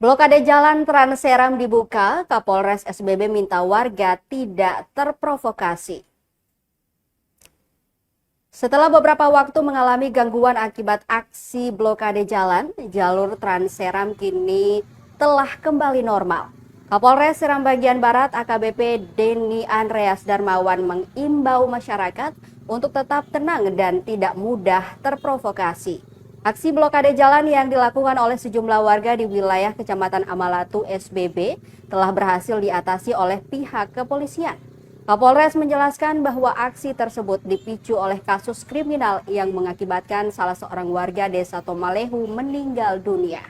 Blokade jalan Trans Seram dibuka, Kapolres SBB minta warga tidak terprovokasi. Setelah beberapa waktu mengalami gangguan akibat aksi blokade jalan, jalur Trans Seram kini telah kembali normal. Kapolres Seram Bagian Barat AKBP Denny Andreas Darmawan mengimbau masyarakat untuk tetap tenang dan tidak mudah terprovokasi. Aksi blokade jalan yang dilakukan oleh sejumlah warga di wilayah Kecamatan Amalatu SBB telah berhasil diatasi oleh pihak kepolisian. Kapolres menjelaskan bahwa aksi tersebut dipicu oleh kasus kriminal yang mengakibatkan salah seorang warga desa Tomalehu meninggal dunia.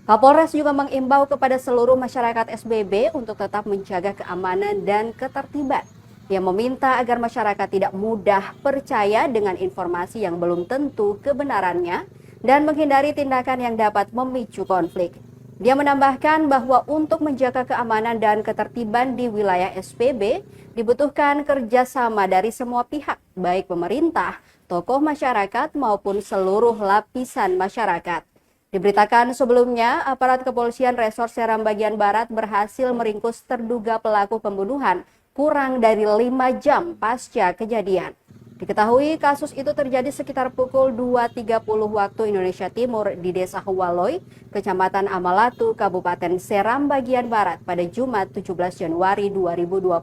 Kapolres juga mengimbau kepada seluruh masyarakat SBB untuk tetap menjaga keamanan dan ketertiban. Ia meminta agar masyarakat tidak mudah percaya dengan informasi yang belum tentu kebenarannya dan menghindari tindakan yang dapat memicu konflik. Dia menambahkan bahwa untuk menjaga keamanan dan ketertiban di wilayah SBB dibutuhkan kerjasama dari semua pihak, baik pemerintah, tokoh masyarakat maupun seluruh lapisan masyarakat. Diberitakan sebelumnya, aparat kepolisian Resor Seram Bagian Barat berhasil meringkus terduga pelaku pembunuhan kurang dari 5 jam pasca kejadian. Diketahui kasus itu terjadi sekitar pukul 2.30 waktu Indonesia Timur di Desa Huwaloy, Kecamatan Amalatu, Kabupaten Seram Bagian Barat pada Jumat 17 Januari 2025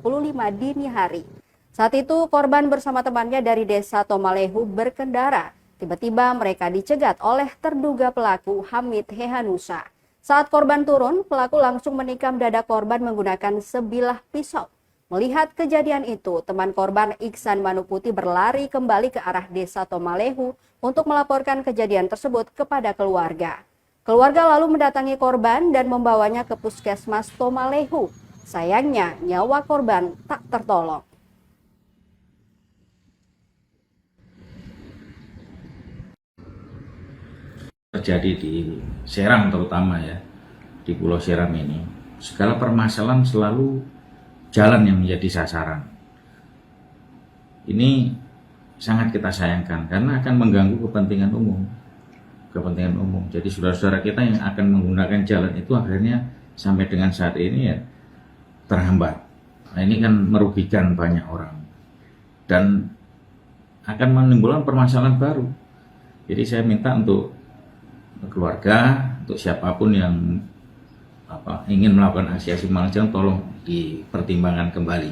dini hari. Saat itu korban bersama temannya dari Desa Tomalehu berkendara. Tiba-tiba mereka dicegat oleh terduga pelaku Hamid Hehanusa. Saat korban turun, pelaku langsung menikam dada korban menggunakan sebilah pisau. Melihat kejadian itu, teman korban Iksan Manuputi berlari kembali ke arah Desa Tomalehu untuk melaporkan kejadian tersebut kepada keluarga. Keluarga lalu mendatangi korban dan membawanya ke Puskesmas Tomalehu. Sayangnya, nyawa korban tak tertolong. Terjadi di Seram terutama ya, di Pulau Seram ini, segala permasalahan selalu jalan yang menjadi sasaran. Ini sangat kita sayangkan karena akan mengganggu kepentingan umum. Jadi saudara-saudara kita yang akan menggunakan jalan itu akhirnya sampai dengan saat ini ya terhambat. Nah, ini kan merugikan banyak orang dan akan menimbulkan permasalahan baru. Jadi saya minta untuk keluarga, untuk siapapun yang ingin melakukan aksi-aksi malang, tolong dipertimbangkan kembali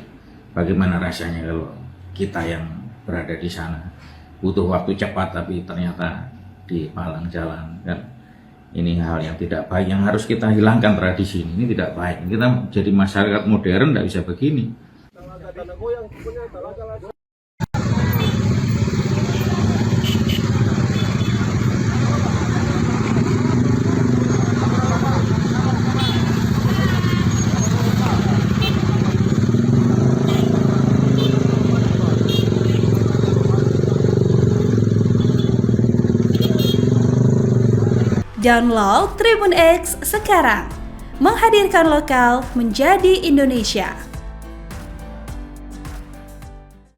bagaimana rasanya kalau kita yang berada di sana butuh waktu cepat tapi ternyata dipalang jalan kan. Ini hal yang tidak baik yang harus kita hilangkan. Tradisi ini tidak baik. Kita jadi masyarakat modern tidak bisa begini. Download Tribun X sekarang, menghadirkan lokal menjadi Indonesia.